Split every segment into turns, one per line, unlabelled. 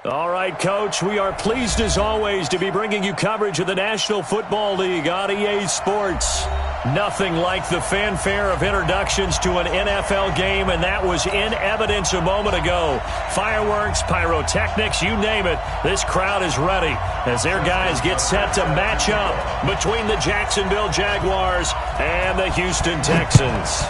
All right, Coach, we are pleased as always to be bringing you coverage of the National Football League on EA Sports. Nothing like the fanfare of introductions to an NFL game, and that was in evidence a moment ago. Fireworks, pyrotechnics, you name it, this crowd is ready as their guys get set to match up between the Jacksonville Jaguars and the Houston Texans.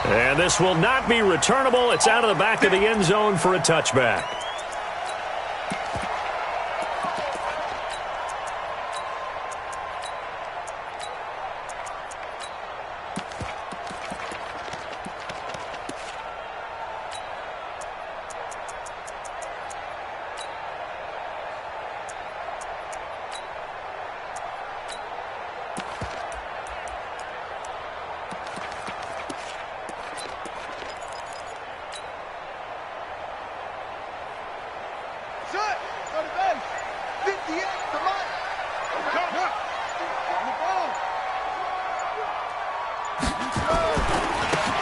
And this will not be returnable. It's out of the back of the end zone for a touchback.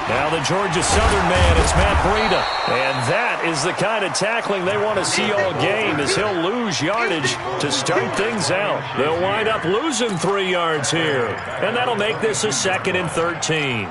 Now the Georgia Southern man, it's Matt Breida. And that is the kind of tackling they want to see all game, as he'll lose yardage to start things out. They'll wind up losing 3 yards here. And that'll make this a 2nd and 13.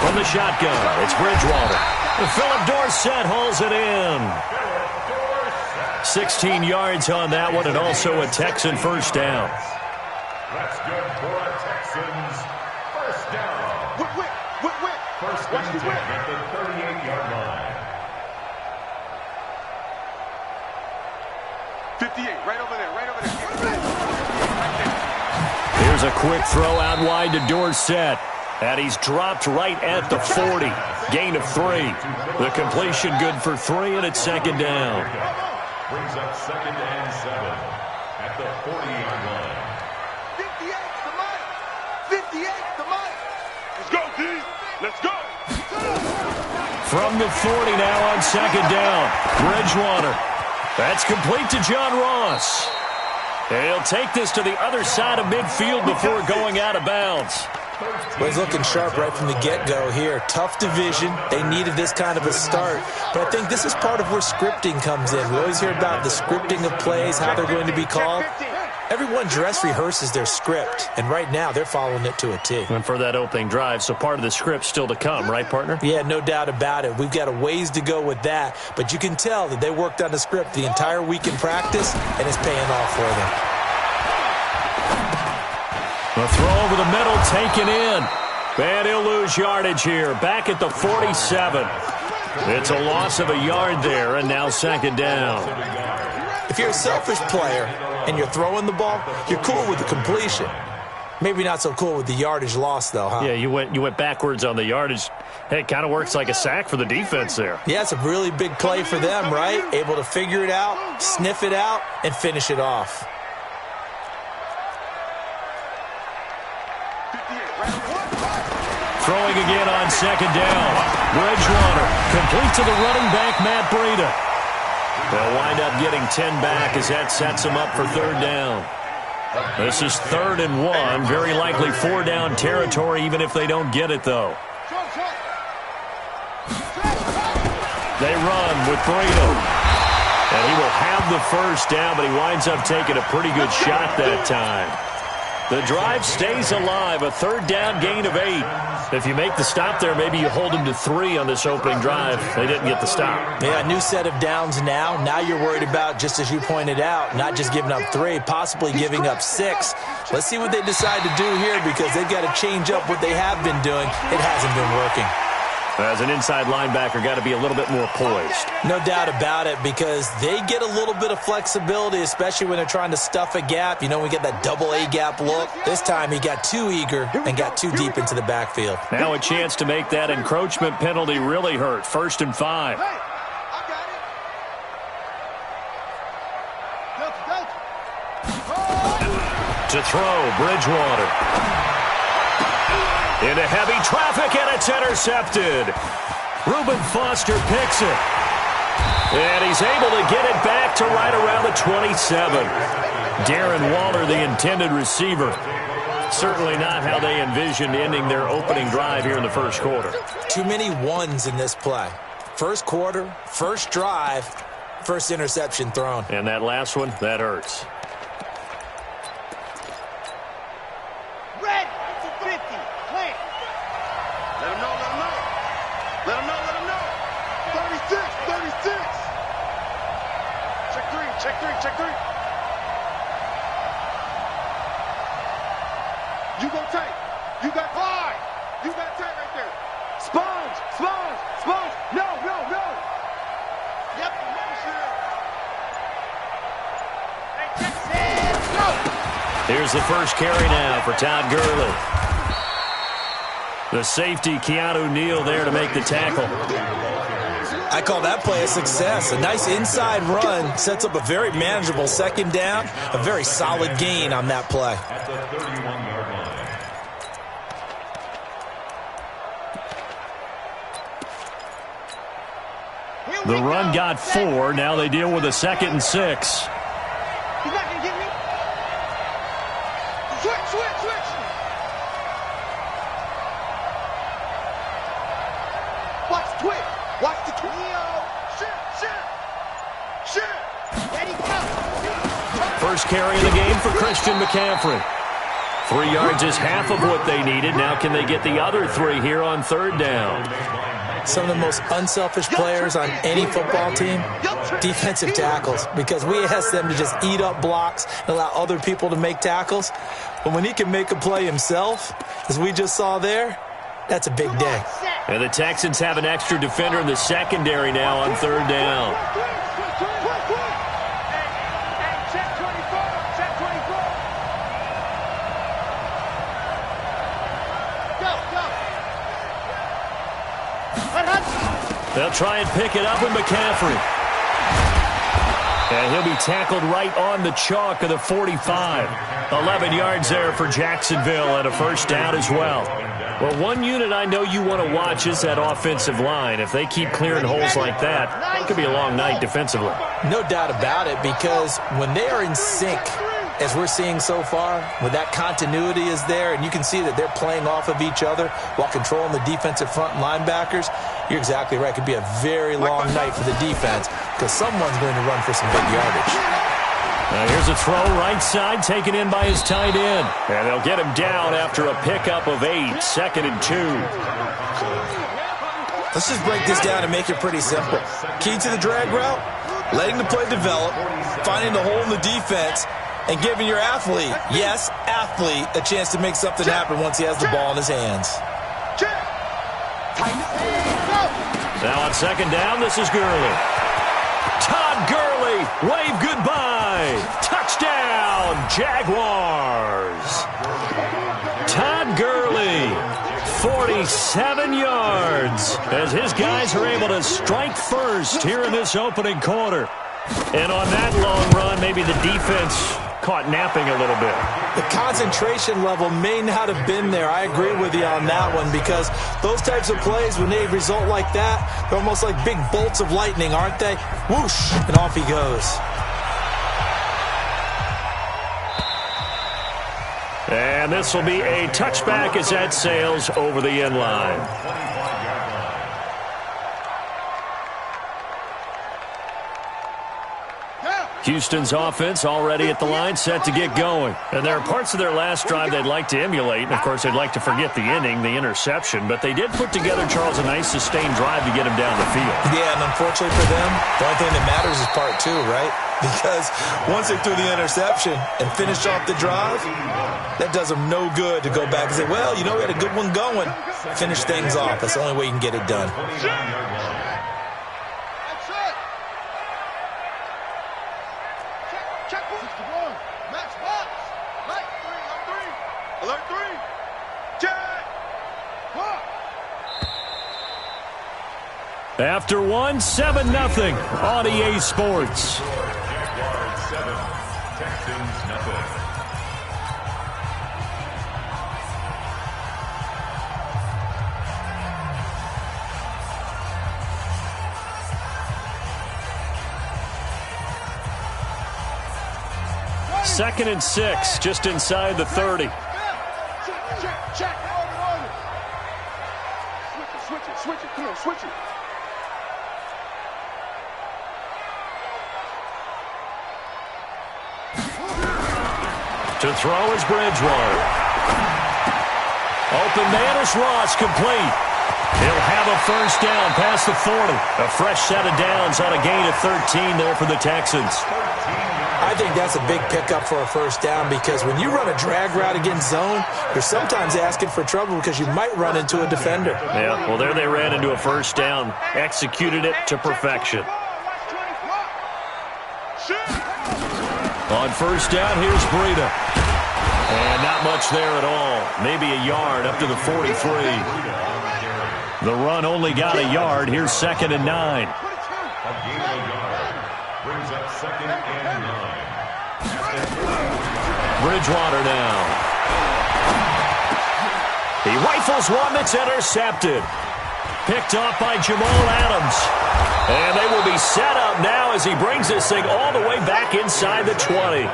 From the shotgun, it's Bridgewater. Philip Dorsett hauls it in. 16 yards on that one, and also a Texan first down.
That's good for a Texans first down. First and 10 at the 38-yard line.
58, right over there, right over there.
Here's a quick throw out wide to Dorsett. And he's dropped right at the 40. Gain of 3. The completion good for 3, and it's 2nd down.
Brings up 2nd and 7 at the 40-yard line.
58 to Mike. 58 to Mike. Let's go, D. Let's go.
From the 40 now on 2nd down. Bridgewater. That's complete to John Ross. And he'll take this to the other side of midfield before going out of bounds.
Well, he's looking sharp right from the get-go here. Tough division. They needed this kind of a start. But I think this is part of where scripting comes in. We always hear about the scripting of plays, how they're going to be called. Everyone dress rehearses their script, and right now they're following it to a T.
And for that opening drive, so part of the script still to come, right, partner?
Yeah, no doubt about it. We've got a ways to go with that, but you can tell that they worked on the script the entire week in practice, and it's paying off for them.
The throw over the middle, taken in. And he'll lose yardage here, back at the 47. It's a loss of a yard there, and now 2nd down.
If you're a selfish player and you're throwing the ball, you're cool with the completion. Maybe not so cool with the yardage loss, though, huh?
Yeah, you went backwards on the yardage. Hey, it kind of works like a sack for the defense there.
Yeah, it's a really big play for them, right? Able to figure it out, sniff it out, and finish it off.
Throwing again on 2nd down. Bridgewater complete to the running back, Matt Breida. They'll wind up getting 10 back as that sets them up for 3rd down. This is 3rd and 1. Very likely 4-down territory, even if they don't get it, though. They run with Breida. And he will have the first down, but he winds up taking a pretty good shot that time. The drive stays alive, a 3rd down gain of 8. If you make the stop there, maybe you hold them to 3 on this opening drive. They didn't get the stop.
Yeah, a new set of downs now. Now you're worried about, just as you pointed out, not just giving up 3, possibly giving up 6. Let's see what they decide to do here, because they've got to change up what they have been doing. It hasn't been working.
As an inside linebacker, got to be a little bit more poised.
No doubt about it, because they get a little bit of flexibility, especially when they're trying to stuff a gap. You know, we get that double A gap look. This time he got too eager and got too deep into the backfield.
Now a chance to make that encroachment penalty really hurt. 1st and 5. To throw, Bridgewater. Into heavy traffic, and it's intercepted. Reuben Foster picks it. And he's able to get it back to right around the 27. Darren Waller, the intended receiver. Certainly not how they envisioned ending their opening drive here in the first quarter.
Too many ones in this play. First quarter, first drive, first interception thrown.
And that last one, that hurts.
Red, 50, clear. Let him know, let him know. Let him know, let him know. 36, 36. Check three, check three, check three. You go tight. You got 5. You got tight right there. Sponge, sponge, sponge. No, no, no. Yep, sure. Hey, Texas, go.
Here's the first carry now for Todd Gurley. The safety, Keanu Neal, there to make the tackle.
I call that play a success. A nice inside run sets up a very manageable second down. A very solid gain on that play.
At the 31-yard line.
The run got 4. Now they deal with a 2nd and 6.
He's not going to get me. Switch, switch, switch. Watch the twitch. Watch the twitch. Shit, shit. Shit. There he comes.
First carry of the game for Christian McCaffrey. 3 yards is half of what they needed. Now can they get the other 3 here on third down?
Some of the most unselfish players on any football team, defensive tackles, because we ask them to just eat up blocks and allow other people to make tackles. But when he can make a play himself, as we just saw there, that's a big day.
And the Texans have an extra defender in the secondary now on third down. They'll try and pick it up with McCaffrey. And he'll be tackled right on the chalk of the 45. 11 yards there for Jacksonville and a first down as well. Well, one unit I know you want to watch is that offensive line. If they keep clearing holes like that, it could be a long night defensively.
No doubt about it, because when they are in sync, as we're seeing so far, when that continuity is there, and you can see that they're playing off of each other while controlling the defensive front linebackers, you're exactly right. It could be a very long night for the defense because someone's going to run for some big yardage.
Now here's a throw right side taken in by his tight end. And they'll get him down after a pickup of 8, 2nd and 2.
Let's just break this down and make it pretty simple. Key to the drag route, letting the play develop, finding the hole in the defense, and giving your athlete, yes, athlete, a chance to make something happen once he has the ball in his hands.
Now on second down, this is Gurley. Todd Gurley, wave goodbye. Touchdown, Jaguars. Todd Gurley, 47 yards, as his guys are able to strike first here in this opening quarter. And on that long run, maybe the defense caught napping a little bit.
The concentration level may not have been there. I agree with you on that one, because those types of plays, when they result like that, they're almost like big bolts of lightning, aren't they? Whoosh, and off he goes.
And this will be a touchback as that sails over the end line. Houston's offense already at the line, set to get going. And there are parts of their last drive they'd like to emulate. And, of course, they'd like to forget the inning, the interception. But they did put together, Charles, a nice sustained drive to get him down the field.
Yeah, and unfortunately for them, the only thing that matters is part 2, right? Because once they threw the interception and finished off the drive, that does them no good to go back and say, well, you know, we had a good one going. Finish things off. That's the only way you can get it done.
After one, 7-0 on EA Sports.
Jaguars 7, Texans nothing.
2nd and 6, just inside the 30.
Check. Switch it. Come on, switch it.
To throw is Bridgewater. Open man is Ross, complete. He'll have a first down past the 40. A fresh set of downs on a gain of 13 there for the Texans.
I think that's a big pickup for a first down because when you run a drag route against zone, you're sometimes asking for trouble because you might run into a defender.
Yeah, well, there they ran into a first down. Executed it to perfection. On first down, here's Breida. And not much there at all. Maybe a yard up to the 43. The run only got a yard. Here's 2nd and 9.
A gain of a yard brings up 2nd and 9.
Bridgewater now. He rifles one that's intercepted. Picked off by Jamal Adams. And they will be set up now as he brings this thing all the way back inside the 20.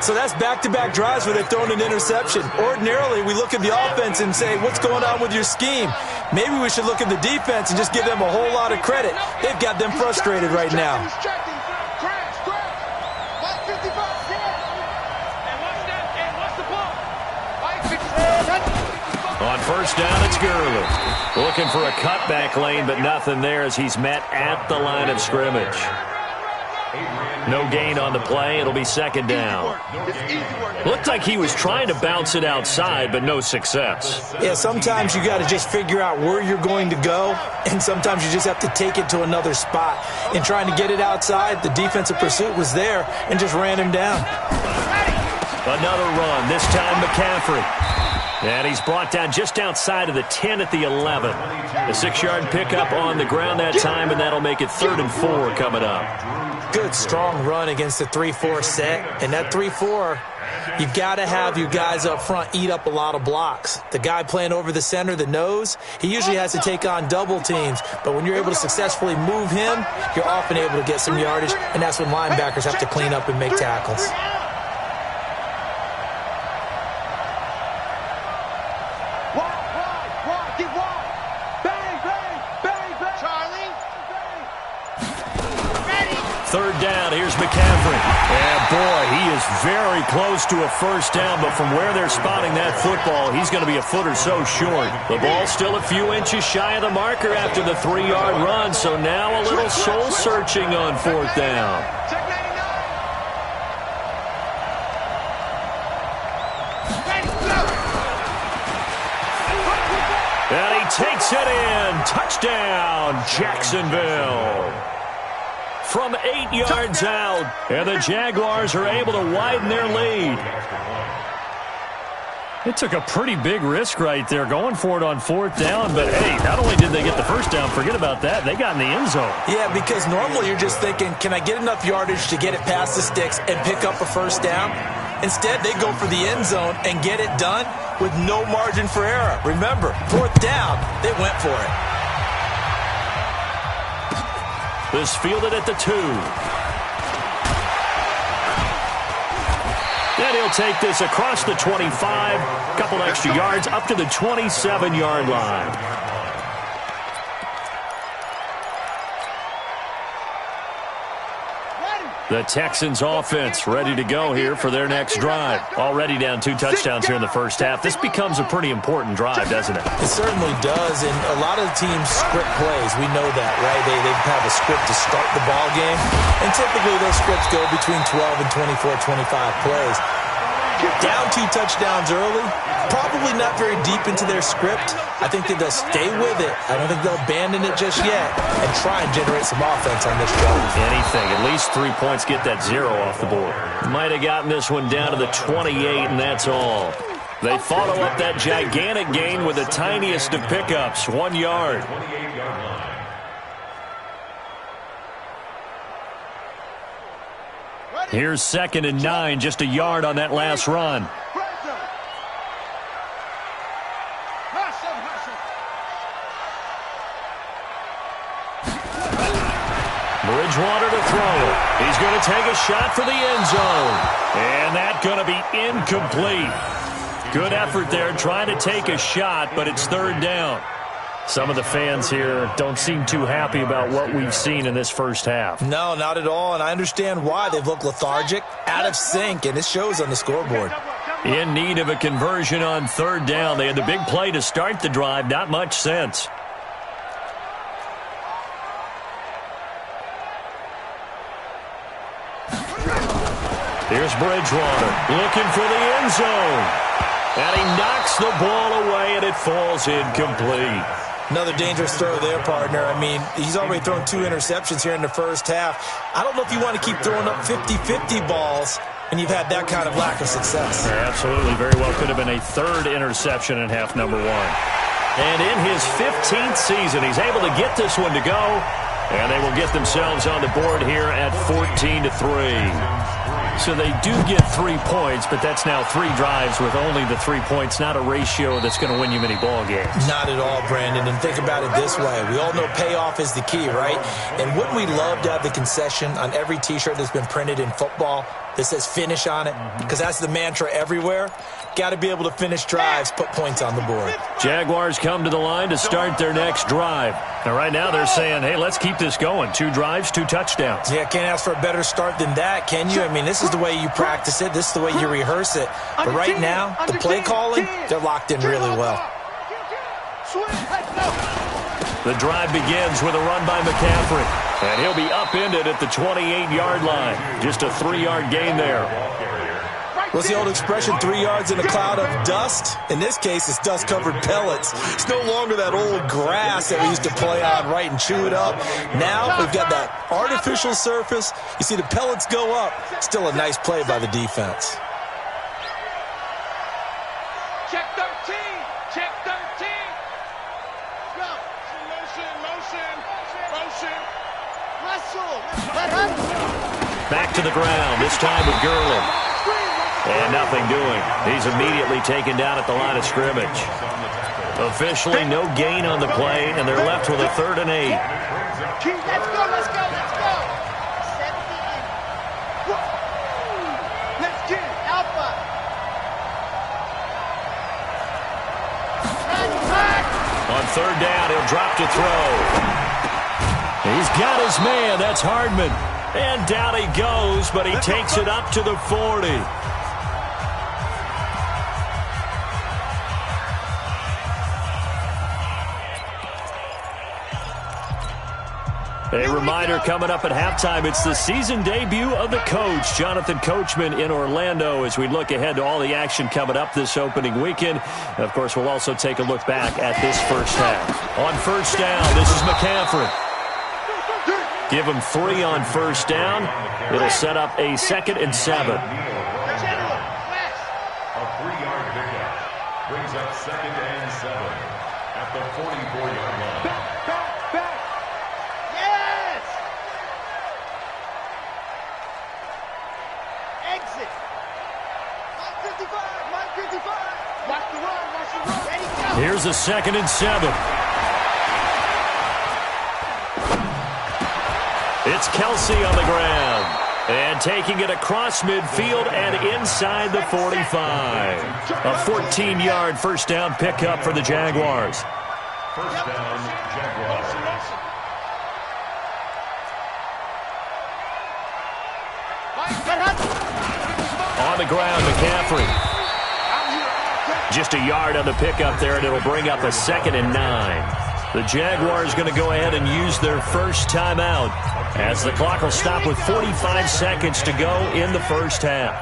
So that's back-to-back drives where they've thrown an interception. Ordinarily, we look at the offense and say, what's going on with your scheme? Maybe we should look at the defense and just give them a whole lot of credit. They've got them frustrated right now.
On first down, it's Gurley. Looking for a cutback lane, but nothing there as he's met at the line of scrimmage. No gain on the play. It'll be 2nd down. Looked like he was trying to bounce it outside, but no success.
Yeah, sometimes you got to just figure out where you're going to go, and sometimes you just have to take it to another spot. In trying to get it outside, the defensive pursuit was there and just ran him down.
Another run, this time McCaffrey. And he's brought down just outside of the 10 at the 11. A 6-yard pickup on the ground that time, and that'll make it 3rd and 4 coming up.
Good, strong run against the 3-4 set. And that 3-4, you've got to have you guys up front eat up a lot of blocks. The guy playing over the center, the nose, he usually has to take on double teams. But when you're able to successfully move him, you're often able to get some yardage, and that's when linebackers have to clean up and make tackles.
Third down, here's McCaffrey. And boy, he is very close to a first down, but from where they're spotting that football, he's going to be a foot or so short. The ball's still a few inches shy of the marker after the 3-yard run, so now a little soul-searching on 4th down. And he takes it in. Touchdown, Jacksonville. From 8 yards out, and the Jaguars are able to widen their lead. It took a pretty big risk right there going for it on 4th down, but hey, not only did they get the first down, forget about that, they got in the end zone.
Yeah, because normally you're just thinking, can I get enough yardage to get it past the sticks and pick up a first down? Instead, they go for the end zone and get it done with no margin for error. Remember, 4th down, they went for it.
This fielded at the 2. And he'll take this across the 25. Couple extra yards up to the 27-yard line. The Texans offense ready to go here for their next drive. Already down 2 touchdowns here in the first half. This becomes a pretty important drive, doesn't it?
It certainly does, and a lot of teams script plays. We know that, right? They have a script to start the ball game, and typically those scripts go between 12 and 24, 25 plays. Down 2 touchdowns early, probably not very deep into their script. I think that they'll stay with it. I don't think they'll abandon it just yet and try and generate some offense on this drive.
Anything. At least 3 points, get that 0 off the board. Might have gotten this one down to the 28, and that's all. They follow up that gigantic gain with the tiniest of pickups, 1 yard. Here's 2nd and 9, just a yard on that last run. Bridgewater to throw it. He's going to take a shot for the end zone. And that's going to be incomplete. Good effort there trying to take a shot, but it's third down. Some of the fans here don't seem too happy about what we've seen in this first half.
No, not at all, and I understand why. They've looked lethargic, out of sync, and it shows on the scoreboard.
In need of a conversion on third down. They had the big play to start the drive. Not much sense. Here's Bridgewater looking for the end zone. And he knocks the ball away, and it falls incomplete.
Another dangerous throw there, partner. I mean, he's already thrown 2 interceptions here in the first half. I don't know if you want to keep throwing up 50-50 balls and you've had that kind of lack of success.
Absolutely. Very well could have been a third interception in half number 1. And in his 15th season, he's able to get this one to go. And they will get themselves on the board here at 14-3. So they do get 3 points, but that's now 3 drives with only the 3 points, not a ratio that's going to win you many ball games.
Not at all, Brandon. And think about it this way. We all know payoff is the key, right? And wouldn't we love to have the concession on every T-shirt that's been printed in football that says finish on it? Because that's the mantra everywhere. Got to be able to finish drives, put points on the board.
Jaguars come to the line to start their next drive. Now, right now they're saying, hey, let's keep this going. 2 drives, 2 touchdowns.
Yeah, can't ask for a better start than that, can you? I mean, this is the way you practice it. This is the way you rehearse it. But right now, the play calling, they're locked in really well.
The drive begins with a run by McCaffrey. And he'll be upended at the 28-yard line. Just a 3-yard gain there.
What's the old expression, 3 yards in a cloud of dust? In this case, it's dust-covered pellets. It's no longer that old grass that we used to play on, right, and chew it up. Now we've got that artificial surface. You see the pellets go up. Still a nice play by the defense.
Check 13. Check 13. Go. Motion. Russell.
Back to the ground, this time with Gurley. And nothing doing. He's immediately taken down at the line of scrimmage. Officially no gain on the play, and they're left with a 3rd and 8.
Let's go. 17. Let's get it. Alpha.
On 3rd down, he'll drop to throw. He's got his man. That's Hardman. And down he goes, but he takes it up to the 40. A reminder coming up at halftime, it's the season debut of the coach, Jonathan Coachman, in Orlando, as we look ahead to all the action coming up this opening weekend. And of course, we'll also take a look back at this first half. On 1st down, this is McCaffrey. Give him 3 on 1st down. It'll set up a 2nd and 7.
A 3-yard pickup brings up 2nd and 7 at the 44-yard line.
Back. Yes! Exit. 155. Watch the run. Ready, go.
Here's a 2nd and 7. It's Kelsey on the ground. And taking it across midfield and inside the 45. A 14-yard 1st down pickup for the Jaguars.
1st down, Jaguars.
On the ground, McCaffrey. Just a yard on the pickup there, and it'll bring up a 2nd and 9. The Jaguars going to go ahead and use their first timeout as the clock will stop with 45 seconds to go in the first half.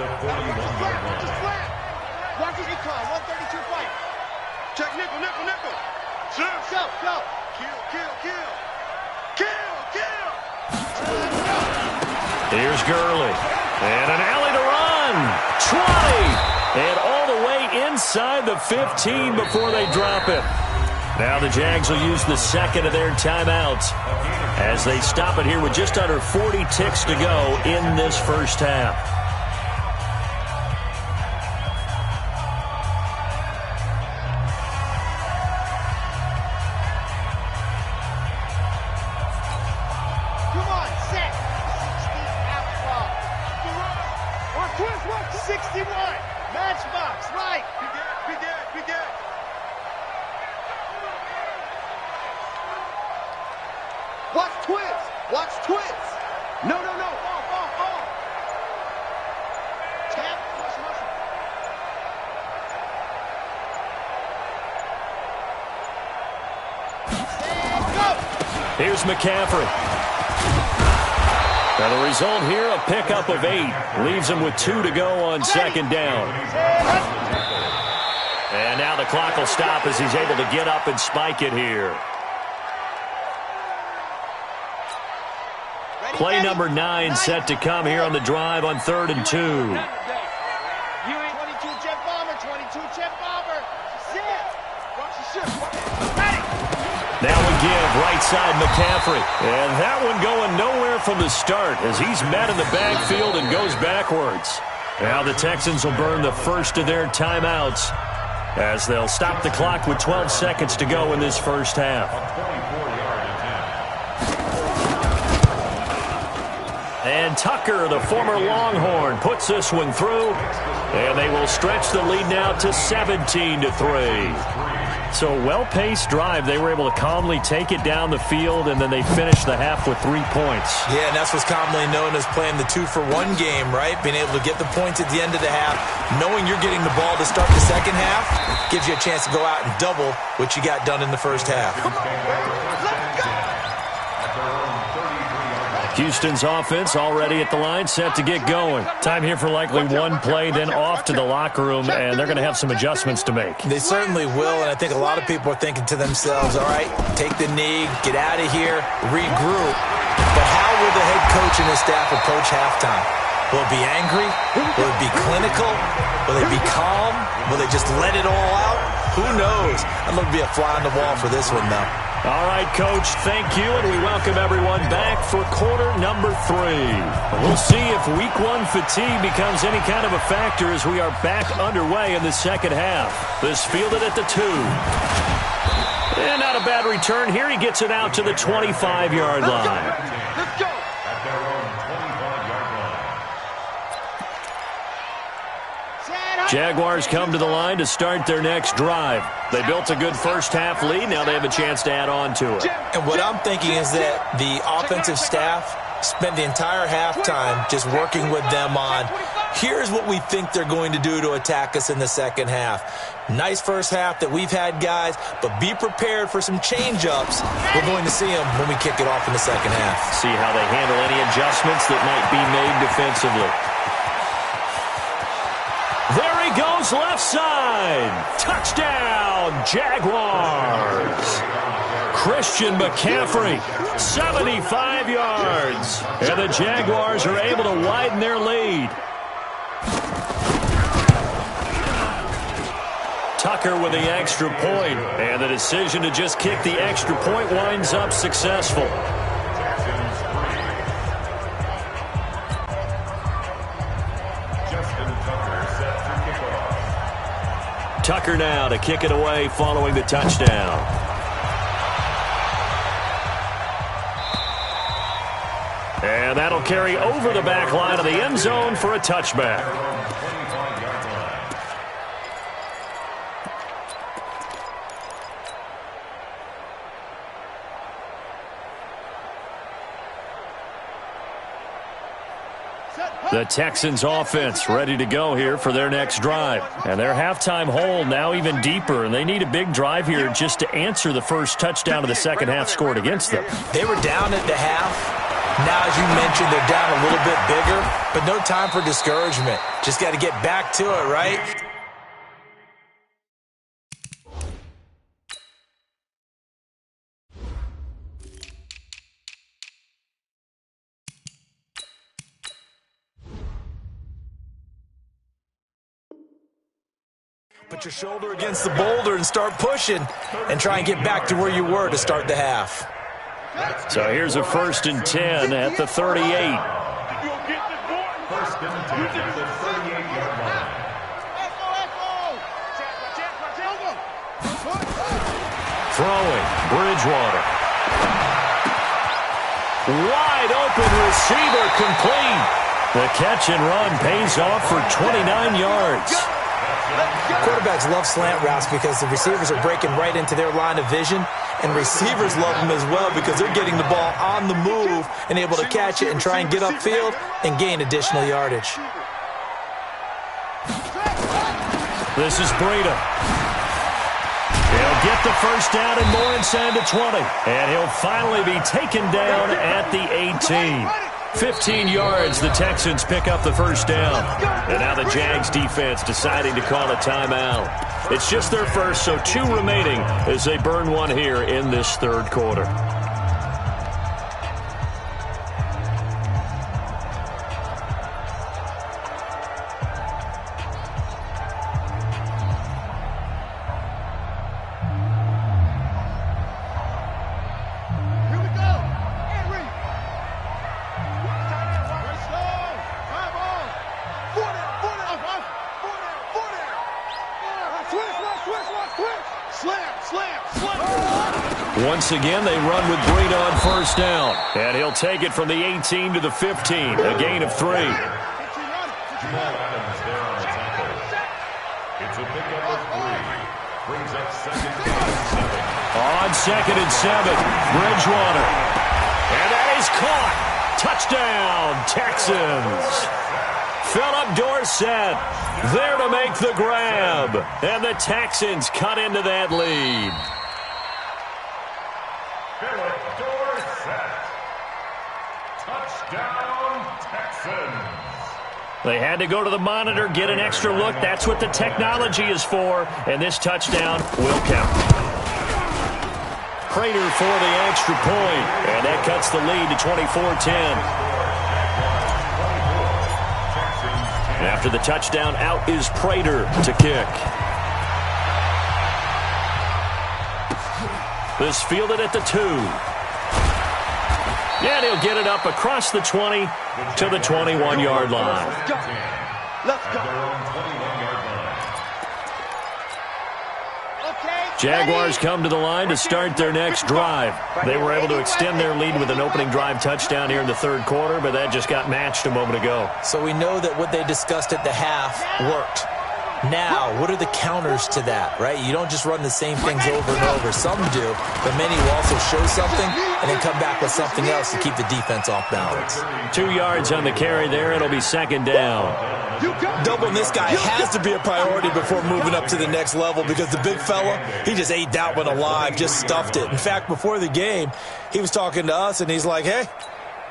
Check nickel. Go. Kill.
Here's Gurley. And an alley to run. 20. And all the way inside the 15 before they drop it. Now the Jags will use the 2nd of their timeouts as they stop it here with just under 40 ticks to go in this first half.
Come on, set. 61. Matchbox, right. Begin. Watch twins. No. Ball. Tap, muscle. And go.
Here's McCaffrey. Now the result here, a pickup of 8. Leaves him with 2 to go on second down. And now the clock will stop as he's able to get up and spike it here. Play number 9 set to come here on the drive on 3rd and 2.
22 jet bomber. Zip. Watch the shift. Ready.
Now we give right side McCaffrey. And that one going nowhere from the start as he's met in the backfield and goes backwards. Now the Texans will burn the first of their timeouts as they'll stop the clock with 12 seconds to go in this first half. And Tucker, the former Longhorn, puts this one through. And they will stretch the lead now to 17-3. So well-paced drive. They were able to calmly take it down the field, and then they finished the half with 3 points.
Yeah, and that's what's commonly known as playing the 2-for-1 game, right? Being able to get the points at the end of the half, knowing you're getting the ball to start the second half, gives you a chance to go out and double what you got done in the first half.
Houston's offense already at the line, set to get going. Time here for likely one play, then off to the locker room, and they're going to have some adjustments to make.
They certainly will, and I think a lot of people are thinking to themselves, all right, take the knee, get out of here, regroup. But how will the head coach and his staff approach halftime? Will it be angry? Will it be clinical? Will they be calm? Will they just let it all out? Who knows? I'm going to be a fly on the wall for this one, though.
All right, Coach, thank you, and we welcome everyone back for quarter number 3. We'll see if week 1 fatigue becomes any kind of a factor as we are back underway in the second half. This fielded at the 2. And not a bad return here. He gets it out to the 25-yard line.
Let's go.
At their own 25-yard line.
Jaguars come to the line to start their next drive. They built a good first half lead. Now they have a chance to add on to it.
And what I'm thinking is that the offensive staff spent the entire halftime just working with them on, here's what we think they're going to do to attack us in the second half. Nice first half that we've had, guys, but be prepared for some change-ups. We're going to see them when we kick it off in the second half.
See how they handle any adjustments that might be made defensively. There he goes, left side. Touchdown, Jaguars. Christian McCaffrey, 75 yards. And the Jaguars are able to widen their lead. Tucker with the extra point, and the decision to just kick the extra point winds up successful. Tucker now to kick it away following the touchdown. And that'll carry over the back line of the end zone for a touchback. The Texans offense ready to go here for their next drive. And their halftime hole now even deeper, and they need a big drive here just to answer the first touchdown of the second half scored against them.
They were down at the half. Now, as you mentioned, they're down a little bit bigger, but no time for discouragement. Just got to get back to it, right? Put your shoulder against the boulder and start pushing and try and get back to where you were to start the half.
So here's a 1st and 10 at the 38.
First and 10 at the 38-yard line.
Throwing, Bridgewater. Wide open receiver complete. The catch and run pays off for 29 yards.
Quarterbacks love slant routes because the receivers are breaking right into their line of vision, and receivers love them as well because they're getting the ball on the move and able to catch it and try and get upfield and gain additional yardage.
This is Breida. He'll get the first down and more inside the 20. And he'll finally be taken down at the 18. 15 yards, the Texans pick up the first down. And now the Jags defense deciding to call a timeout. It's just their first, so 2 remaining as they burn one here in this third quarter. Once again, they run with Breida on first down. And he'll take it from the 18 to the 15, a gain of 3.
It's a pickup of 3. Brings up second and 7.
On second and 7, Bridgewater. And that is caught. Touchdown, Texans. Philip Dorsett there to make the grab. And the Texans cut into that lead.
Philip Dorsett. Touchdown, Texans.
They had to go to the monitor, get an extra look. That's what the technology is for. And this touchdown will count. Prater for the extra point. And that cuts the lead to 24-10. After the touchdown, out is Prater to kick. This fielded at the 2. And he'll get it up across the 20 to the 21-yard line.
Let's go.
Jaguars come to the line to start their next drive. They were able to extend their lead with an opening drive touchdown here in the third quarter, but that just got matched a moment ago.
So we know that what they discussed at the half worked. Now, what are the counters to that, right? You don't just run the same things over and over. Some do, but many will also show something and then come back with something else to keep the defense off balance.
2 yards on the carry there. It'll be second down.
Doubling this guy has to be a priority before moving up to the next level because the big fella, he just ate that one alive, just stuffed it. In fact, before the game, he was talking to us, and he's like, hey,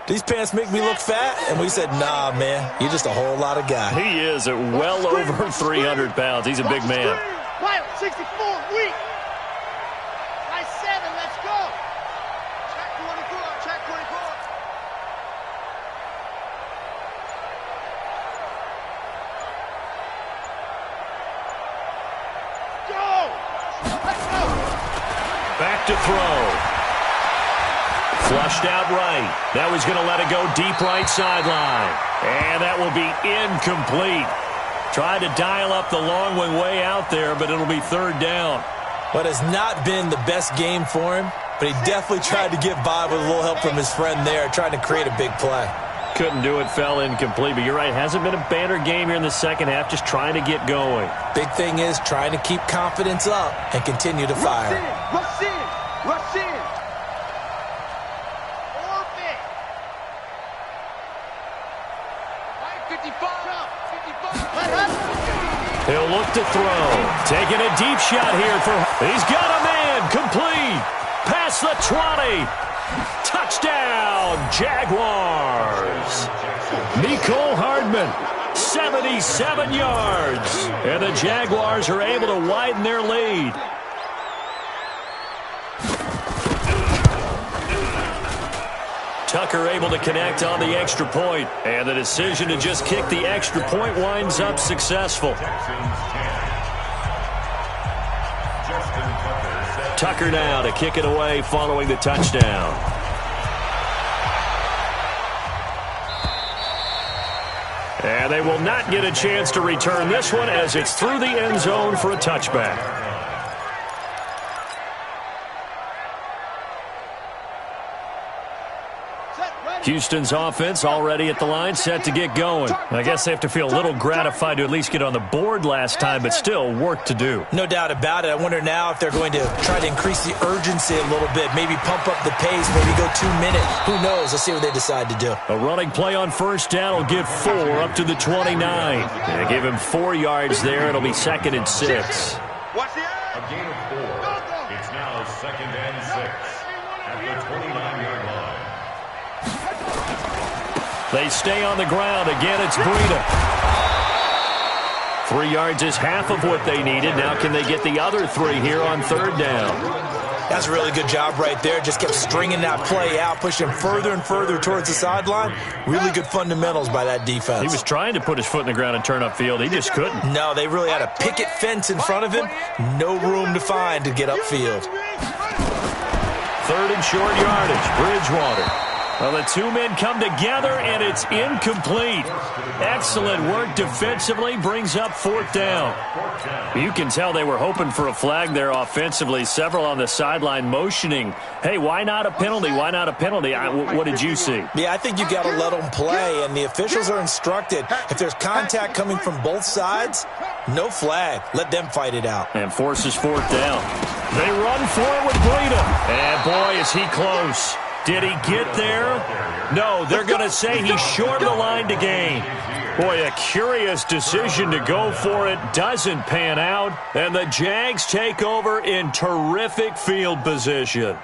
these pants make me look fat? And we said, nah, man, you're just a whole lot of guy.
He is at well over 300 pounds. He's a big man.
Wild, 64, weak. Nice 7, let's go. Check 24, check 24. Go. Let's go.
Back to throw. Flushed out right. Now he's going to let it go deep right sideline. And that will be incomplete. Tried to dial up the long one way out there, but it'll be third down.
But it's not been the best game for him, but he definitely tried to get by with a little help from his friend there, trying to create a big play.
Couldn't do it, fell incomplete. But you're right, hasn't been a banner game here in the second half, just trying to get going.
Big thing is trying to keep confidence up and continue to fire.
Rush in, rush in.
He'll look to throw. Taking a deep shot here for... He's got a man. Complete. Past the 20. Touchdown, Jaguars. Mecole Hardman, 77 yards. And the Jaguars are able to widen their lead. Tucker able to connect on the extra point, and the decision to just kick the extra point winds up successful. Tucker now to kick it away following the touchdown. And they will not get a chance to return this one as it's through the end zone for a touchback. Houston's offense already at the line, set to get going. I guess they have to feel a little gratified to at least get on the board last time, but still work to do.
No doubt about it. I wonder now if they're going to try to increase the urgency a little bit, maybe pump up the pace, maybe go 2 minutes. Who knows? Let's see what they decide to do.
A running play on first down will get 4 up to the 29. They give him 4 yards there. It'll be 2nd and 6.
Watch the
A gain of 4. It's now 2nd and 6 at the 29-yard line.
They stay on the ground. Again, it's Breida. 3 yards is half of what they needed. Now can they get the other 3 here on 3rd down?
That's a really good job right there. Just kept stringing that play out, pushing further and further towards the sideline. Really good fundamentals by that defense.
He was trying to put his foot in the ground and turn upfield. He just couldn't.
No, they really had a picket fence in front of him. No room to find to get upfield.
3rd and short yardage. Bridgewater. Well, the 2 men come together, and it's incomplete. Excellent work defensively, brings up 4th down. You can tell they were hoping for a flag there offensively. Several on the sideline motioning, hey, why not a penalty? Why not a penalty? What did you see?
Yeah, I think you got to let them play, and the officials are instructed. If there's contact coming from both sides, no flag. Let them fight it out.
And forces 4th down. They run for it with Breida. And, boy, is he close. Did he get there? No, they're going to say he's short of the line to gain. Boy, a curious decision to go for it. Doesn't pan out. And the Jags take over in terrific field position.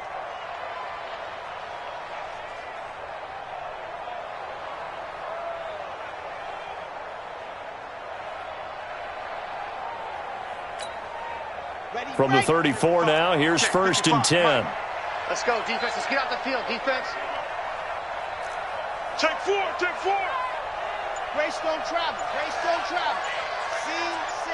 From the 34 now, here's 1st and 10.
Let's go, defense. Let's get out the field, defense. Take 4, take 4. Grace don't travel. Grace don't travel. C6.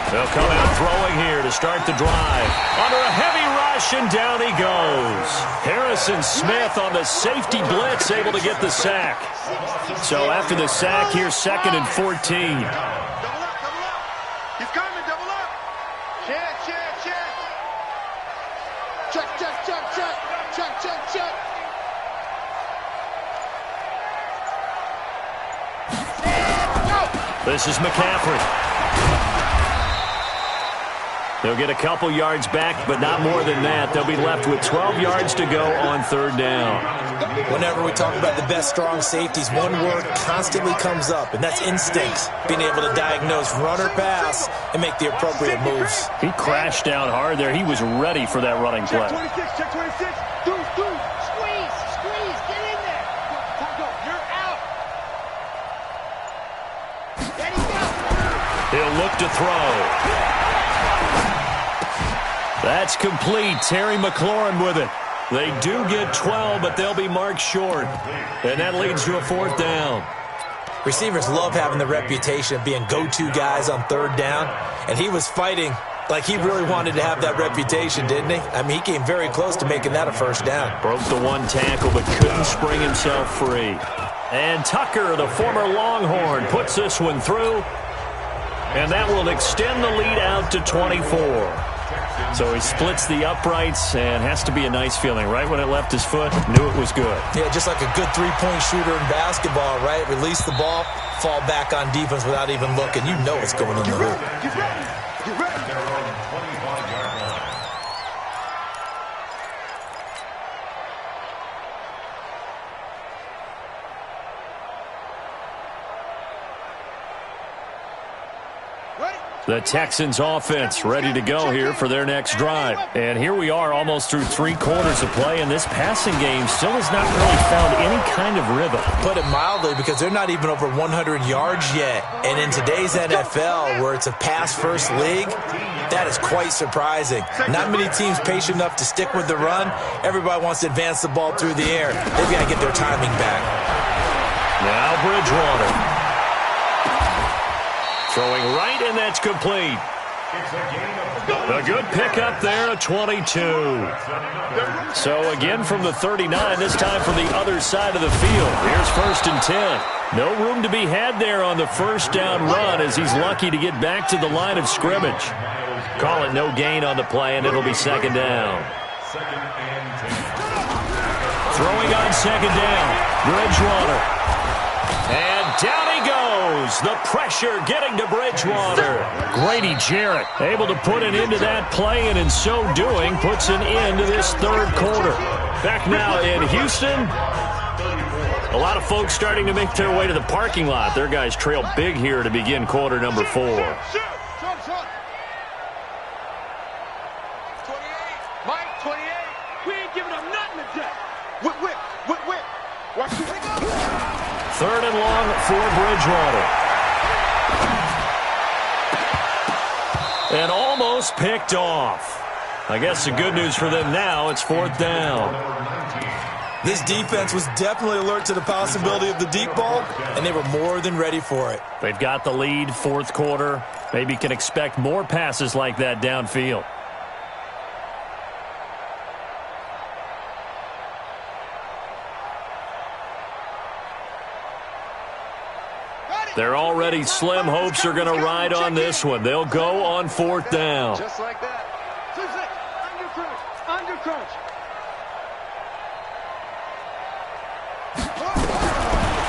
They'll come out throwing here to start the drive. Under a heavy rush, and down he goes. Harrison Smith on the safety blitz, able to get the sack. So after the sack, here's 2nd and 14.
Double up, double up. He's coming, double up. Check, check, check. Check, check, check, check. Check, check, check.
This is McCaffrey. They'll get a couple yards back, but not more than that. They'll be left with 12 yards to go on 3rd down.
Whenever we talk about the best strong safeties, one word constantly comes up, and that's instincts. Being able to diagnose run or pass and make the appropriate moves.
He crashed down hard there. He was ready for that running play.
Check 26. Deuce, deuce. Squeeze, squeeze. Get in there. Go. You're out. There you go.
He'll look to throw. That's complete. Terry McLaurin with it. They do get 12, but they'll be marked short. And that leads to a 4th down.
Receivers love having the reputation of being go-to guys on 3rd down. And he was fighting like he really wanted to have that reputation, didn't he? I mean, he came very close to making that a 1st down.
Broke the 1 tackle, but couldn't spring himself free. And Tucker, the former Longhorn, puts this one through. And that will extend the lead out to 24. So he splits the uprights, and has to be a nice feeling. Right when it left his foot, knew it was good.
Yeah, just like a good three-point shooter in basketball, right? Release the ball, fall back on defense without even looking. You know it's going in the hoop.
Get ready. Get ready.
They're on 25-yard line.
The Texans offense ready to go here for their next drive. And here we are almost through 3 quarters of play, and this passing game still has not really found any kind of rhythm.
Put it mildly, because they're not even over 100 yards yet. And in today's NFL, where it's a pass-first league, that is quite surprising. Not many teams patient enough to stick with the run. Everybody wants to advance the ball through the air. They've got to get their timing back.
Now Bridgewater. Throwing right, and that's complete. A good pickup there at 22. So again from the 39, this time from the other side of the field. Here's 1st and 10. No room to be had there on the 1st down run, as he's lucky to get back to the line of scrimmage. Call it no gain on the play, and it'll be 2nd down. Throwing on second down. Bridgewater. And down he goes. The pressure getting to Bridgewater. Grady Jarrett able to put an end to that play, and in so doing puts an end to this third quarter. Back now in Houston. A lot of folks starting to make their way to the parking lot. Their guys trail big here to begin quarter number 4.
28. Mike, 28. We ain't giving up nothing today. Whip. Watch it.
Third and long for Bridgewater. And almost picked off. I guess the good news for them now, it's fourth down.
This defense was definitely alert to the possibility of the deep ball, and they were more than ready for it.
They've got the lead, fourth quarter. Maybe can expect more passes like that downfield. They're already slim hopes are going to ride on this one. They'll go on fourth down.
Just like that. 2-6. Under crunch.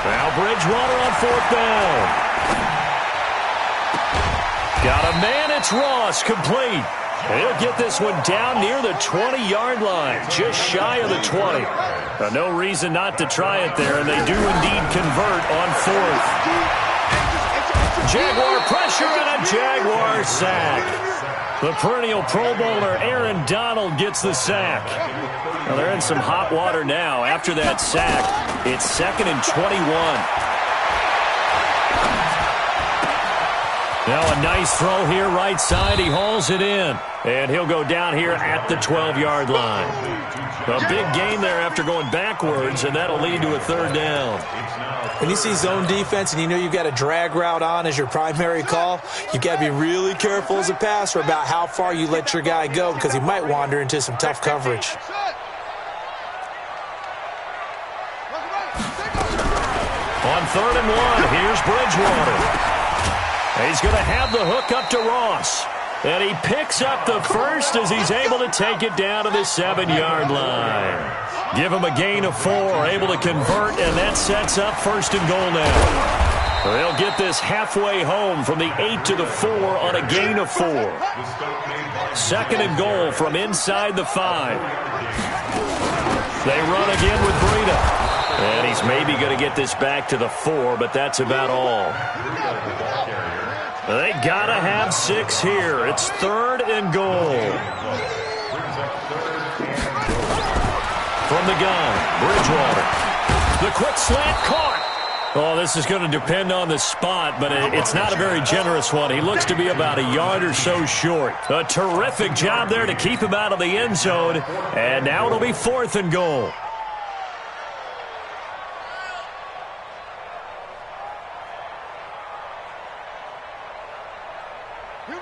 Now Bridgewater on fourth down. Got a man, it's Ross, complete. He'll get this one down near the 20-yard line, just shy of the 20. No reason not to try it there, and they do indeed convert on fourth. Jaguar pressure and a Jaguar sack. The perennial Pro Bowler Aaron Donald gets the sack. Well, they're in some hot water now. After that sack, it's 2nd and 21. Now a nice throw here right side. He hauls it in. And he'll go down here at the 12-yard line. A big gain there after going backwards, and that'll lead to a third down.
When you see zone defense and you know you've got a drag route on as your primary call, you've got to be really careful as a passer about how far you let your guy go because he might wander into some tough coverage.
On 3rd and 1, here's Bridgewater. He's going to have the hook up to Ross. And he picks up the first as he's able to take it down to the 7-yard line. Give him a gain of 4, able to convert, and that sets up 1st and goal now. They'll get this halfway home from the 8 to the 4 on a gain of 4. 2nd and goal from inside the 5. They run again with Breida. And he's maybe going to get this back to the 4, but that's about all. They got to have 6 here. It's 3rd and goal. From the gun, Bridgewater. The quick slant caught. Oh, this is going to depend on the spot, but it's not a very generous one. He looks to be about a yard or so short. A terrific job there to keep him out of the end zone. And now it'll be 4th and goal.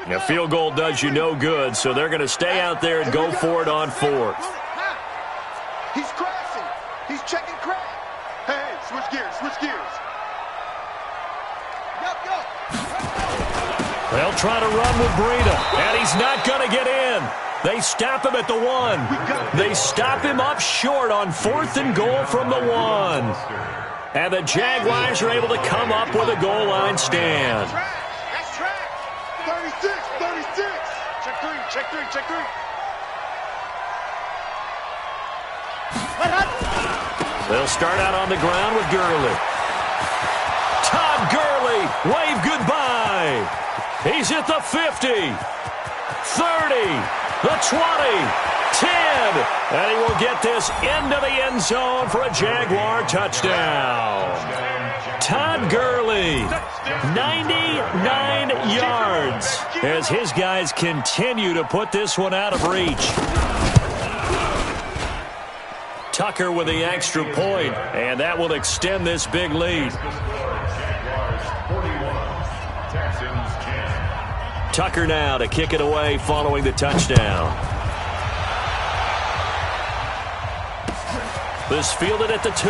A field goal does you no good, so they're going to stay out there and go for it on 4th.
He's crashing. He's checking crack. Hey, switch gears.
They'll try to run with Breida, and he's not going to get in. They stop him at the 1. They stop him up short on 4th and goal from the 1. And the Jaguars are able to come up with a goal line stand.
36. Check three.
They'll start out on the ground with Gurley. Todd Gurley, wave goodbye. He's at the 50, 30, the 20, 10, and he will get this into the end zone for a Jaguar touchdown. Todd Gurley, 99 yards, as his guys continue to put this one out of reach. Tucker with the extra point, and that will extend this big lead. Tucker now to kick it away following the touchdown. This fielded at the 2.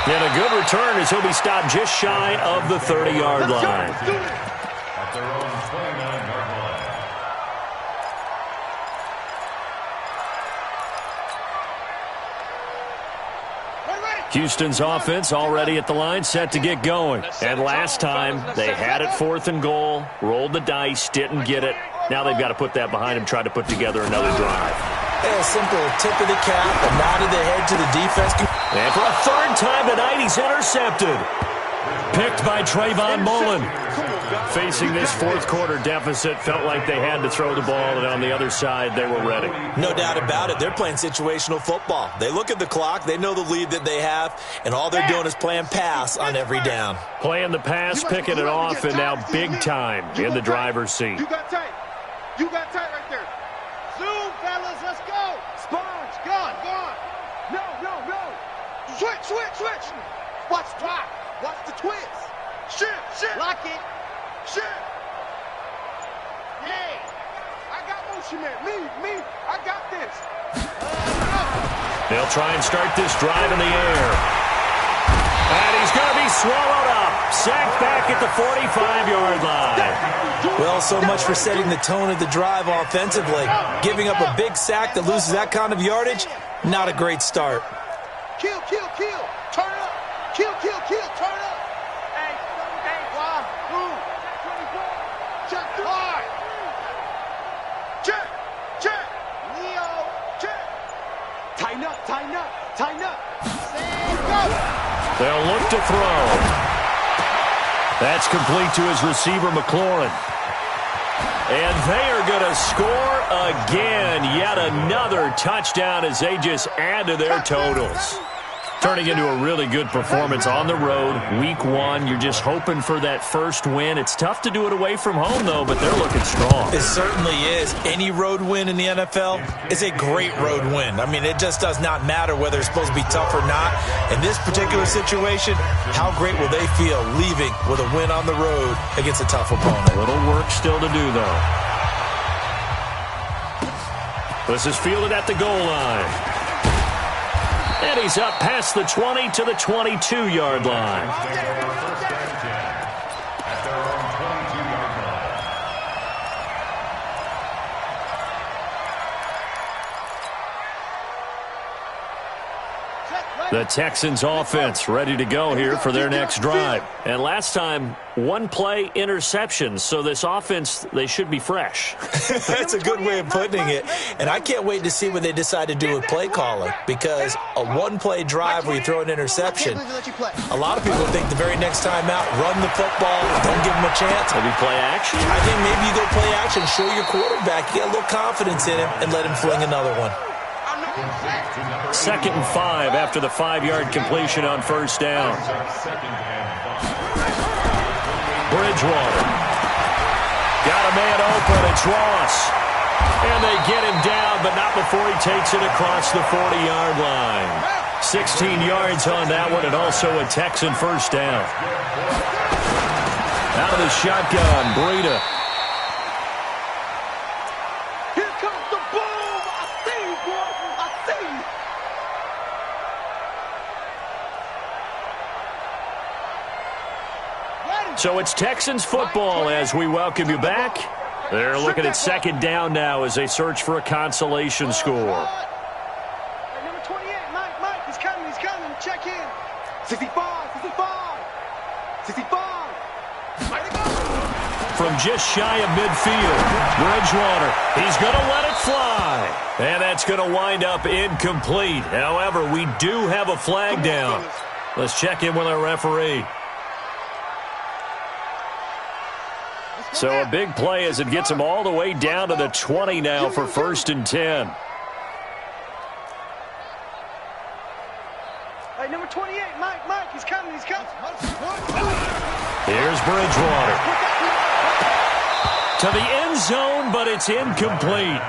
And a good return as he'll be stopped just shy of the 30-yard line.
At their own 29-yard line.
Houston's offense already at the line, set to get going. And last time, they had it 4th and goal, rolled the dice, didn't get it. Now they've got to put that behind them, try to put together another drive.
A simple tip of the cap, a nod of the head to the defense.
And for a 3rd time tonight, he's intercepted. Picked by Trayvon Mullen. Facing this 4th quarter deficit, felt like they had to throw the ball, and on the other side, they were ready.
No doubt about it. They're playing situational football. They look at the clock, they know the lead that they have, and all they're doing is playing pass on every down.
Playing the pass, picking it off, and now big time in the driver's seat.
You got tight. You got tight right there. Zoom, fellas, let's go. Sponge, gone. No. Switch. Watch the twist. Shit. Lock it. Shit. Hey. I got motion, man. Me. I got this.
They'll try and start this drive in the air. And he's going to be swallowed up. Sacked back at the 45-yard line.
Well, so much for setting the tone of the drive offensively. Giving up a big sack that loses that kind of yardage, not a great start.
Kill. Turn up. Kill. Turn up. Hey, why? Who? 24. Check. Hard. Check. Leo. Check. Tighten up. Stand, go.
They'll look to throw. That's complete to his receiver, McLaurin. And they are going to score again. Yet another touchdown as they just add to their totals. Turning into a really good performance on the road. Week 1, you're just hoping for that first win. It's tough to do it away from home, though, but they're looking strong.
It certainly is. Any road win in the NFL is a great road win. I mean, it just does not matter whether it's supposed to be tough or not. In this particular situation, how great will they feel leaving with a win on the road against a tough opponent?
A little work still to do, though. This is fielded at the goal line. And he's up past the 20 to the 22-yard line. The Texans offense ready to go here for their next drive. And last time, 1-play interception. So this offense, they should be fresh.
That's a good way of putting it. And I can't wait to see what they decide to do with play calling. Because a 1-play drive where you throw an interception, a lot of people think the very next time out, run the football, don't give them a chance.
Maybe play action?
I think maybe you go play action, show your quarterback, you get a little confidence in him, and let him fling another one.
2nd and 5 after the 5-yard completion on first down. Bridgewater. Got a man open. It's Ross. And they get him down, but not before he takes it across the 40-yard line. 16 yards on that one, and also a Texan first down. Out of the shotgun, Breida. So it's Texans football as we welcome you back. They're looking at 2nd down now as they search for a consolation score.
Number 28, Mike, he's coming. Check in. 65.
From just shy of midfield, Bridgewater, he's going to let it fly. And that's going to wind up incomplete. However, we do have a flag down. Let's check in with our referee. So a big play as it gets him all the way down to the 20 now for 1st and 10.
Hey, number 28, Mike, he's coming.
Here's Bridgewater. To the end zone, but it's incomplete.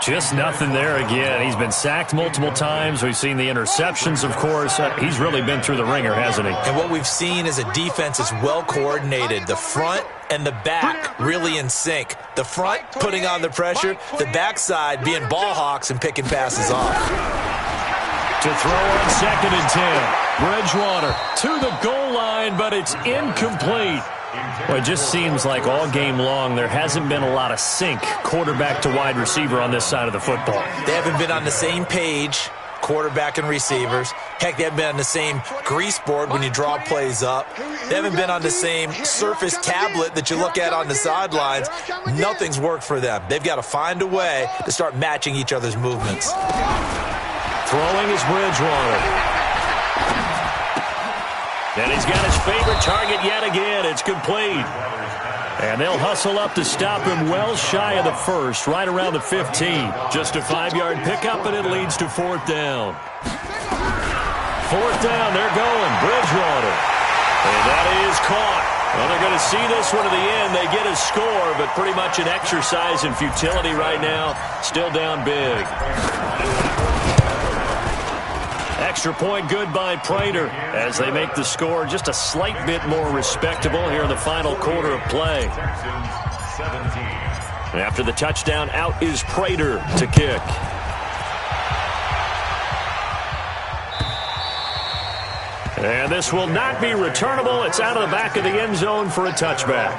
Just nothing there again. He's been sacked multiple times. We've seen the interceptions, of course. He's really been through the ringer, hasn't he?
And what we've seen is a defense is well coordinated. The front and the back really in sync. The front putting on the pressure, the backside being ball hawks and picking passes off.
To throw on 2nd and 10. Bridgewater to the goal line, but it's incomplete. Well, it just seems like all game long there hasn't been a lot of sync quarterback to wide receiver on this side of the football.
They haven't been on the same page quarterback and receivers. Heck, they haven't been on the same grease board when you draw plays up. They haven't been on the same Surface tablet that you look at on the sidelines. Nothing's worked for them. They've got to find a way to start matching each other's movements.
Throwing is Bridgewater. And he's got his favorite target yet again. It's complete. And they'll hustle up to stop him well shy of the first, right around the 15. Just a 5-yard pickup, and it leads to 4th down. 4th down, they're going. Bridgewater. And that is caught. Well, they're going to see this one to the end. They get a score, but pretty much an exercise in futility right now. Still down big. Extra point good by Prater as they make the score just a slight bit more respectable here in the final quarter of play. And after the touchdown, out is Prater to kick. And this will not be returnable. It's out of the back of the end zone for a touchback.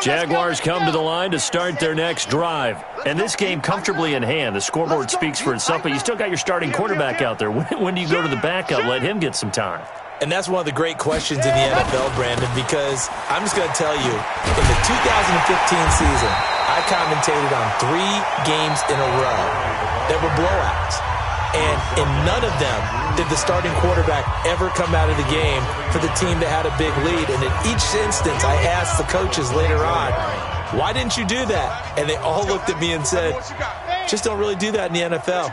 Jaguars come to the line to start their next drive. And this game comfortably in hand. The scoreboard speaks for itself, but you still got your starting quarterback out there. When do you go to the backup? Let him get some time.
And that's one of the great questions in the NFL, Brandon, because I'm just going to tell you, in the 2015 season, I commentated on 3 games in a row that were blowouts. And in none of them did the starting quarterback ever come out of the game for the team that had a big lead. And in each instance, I asked the coaches later on, why didn't you do that? And they all looked at me and said, just don't really do that in the NFL.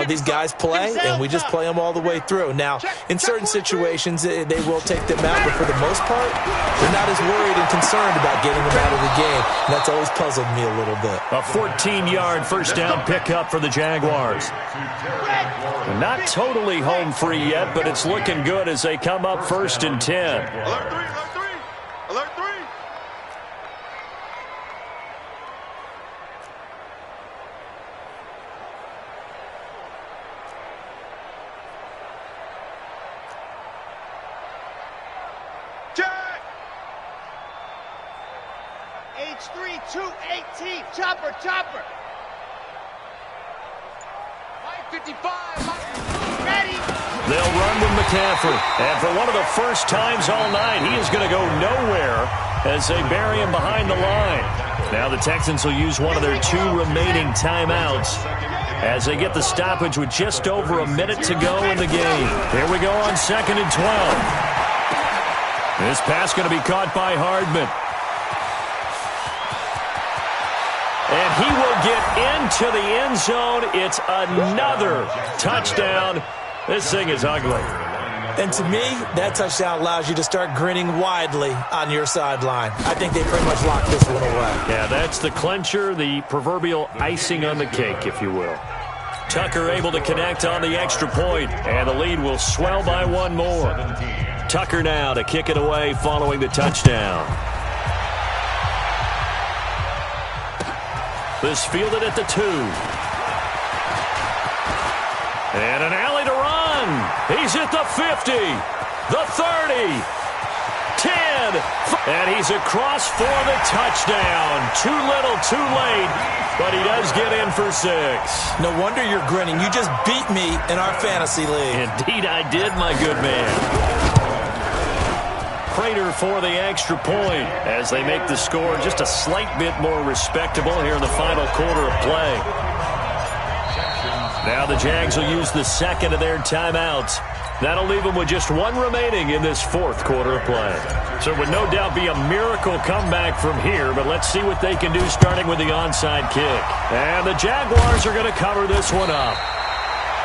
These guys play, and we just play them all the way through. Now, in certain situations, they will take them out, but for the most part, they're not as worried and concerned about getting them out of the game. And that's always puzzled me a little bit.
A 14-yard first down pickup for the Jaguars. Not totally home free yet, but it's looking good as they come up 1st and 10.
Alert 3, alert 3, alert 3. H3, 218, chopper. 555, ready.
They'll run with McCaffrey. And for one of the first times all night, he is going to go nowhere as they bury him behind the line. Now the Texans will use one of their 2 remaining timeouts as they get the stoppage with just over a minute to go in the game. Here we go on 2nd and 12. This pass going to be caught by Hardman. And he will get into the end zone. It's another touchdown. This thing is ugly.
And to me, that touchdown allows you to start grinning widely on your sideline. I think they pretty much locked this one away.
Yeah, that's the clincher, the proverbial icing on the cake, if you will. Tucker able to connect on the extra point, and the lead will swell by 1 more. Tucker now to kick it away following the touchdown. This fielded at the 2. And an alley to run. He's at the 50, the 30, 10, and he's across for the touchdown. Too little, too late, but he does get in for 6.
No wonder you're grinning. You just beat me in our fantasy league.
Indeed I did, my good man. Prater for the extra point as they make the score just a slight bit more respectable here in the final quarter of play. Now the Jags will use the 2nd of their timeouts. That'll leave them with just 1 remaining in this 4th quarter of play. So it would no doubt be a miracle comeback from here, but let's see what they can do starting with the onside kick. And the Jaguars are going to cover this one up.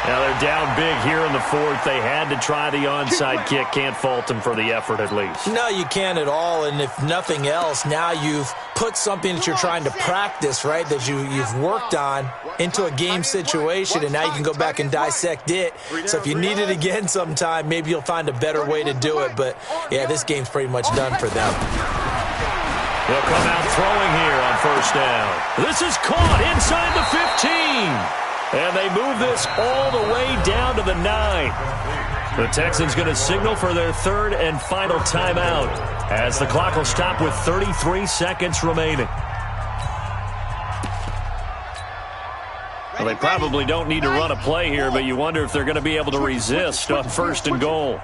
Now they're down big here in the 4th. They had to try the onside kick. Can't fault them for the effort at least.
No, you can't at all. And if nothing else, now you've put something that you're trying to practice, right, that you've worked on into a game situation, and now you can go back and dissect it. So if you need it again sometime, maybe you'll find a better way to do it. But, yeah, this game's pretty much done for them.
They'll come out throwing here on 1st down. This is caught inside the 15. And they move this all the way down to the 9. The Texans going to signal for their 3rd and final timeout as the clock will stop with 33 seconds remaining. Well, they probably don't need to run a play here, but you wonder if they're going to be able to resist on 1st and goal.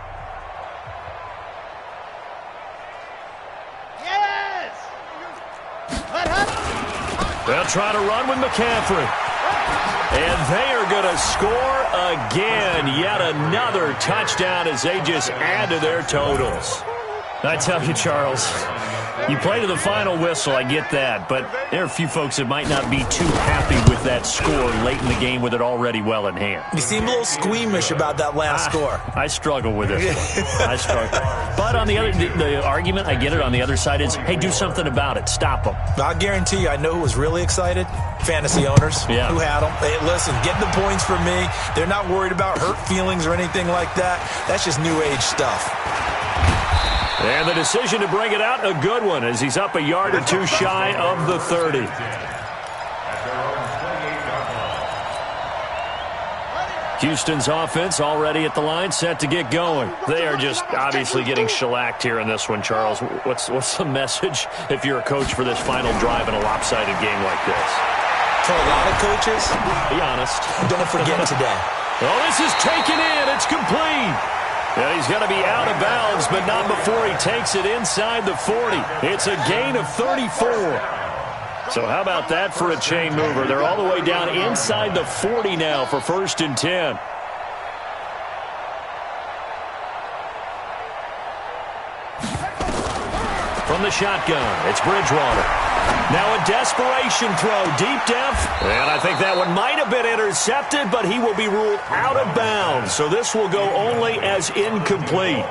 They'll try to run with McCaffrey. And they are going to score again. Yet another touchdown as they just add to their totals. I tell you, Charles, you play to the final whistle, I get that, but there are a few folks that might not be too happy with that score late in the game with it already well in hand.
You seem a little squeamish about that last score.
I struggle with it. I struggle. But on the other, the argument, I get it, on the other side is, hey, do something about it. Stop them.
I'll guarantee you, I know who was really excited. Fantasy owners who had them. Hey, listen, get the points for me. They're not worried about hurt feelings or anything like that. That's just new age stuff.
And the decision to bring it out, a good one, as he's up a yard or two shy of the 30. Houston's offense already at the line, set to get going. They are just obviously getting shellacked here in this one, Charles. What's the message if you're a coach for this final drive in a lopsided game like this?
For a lot of coaches,
be honest,
don't forget today.
Oh, this is taken in. It's complete. And he's going to be out of bounds, but not before he takes it inside the 40. It's a gain of 34. So how about that for a chain mover? They're all the way down inside the 40 now for 1st and 10. From the shotgun, it's Bridgewater. Now a desperation throw, deep depth. And I think that one might have been intercepted, but he will be ruled out of bounds. So this will go only as incomplete.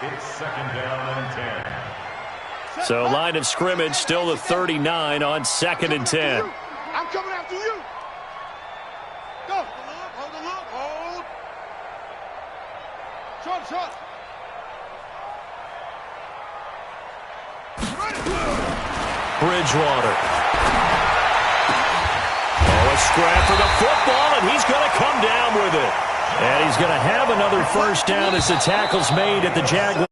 It's 2nd down and 10.
So line of scrimmage still the 39 on 2nd and 10.
I'm coming after you. Go. Hold the look. Hold. Short.
Bridgewater. Oh, a scrap for the football, and he's going to come down with it. And he's going to have another 1st down as the tackle's made at the Jaguars.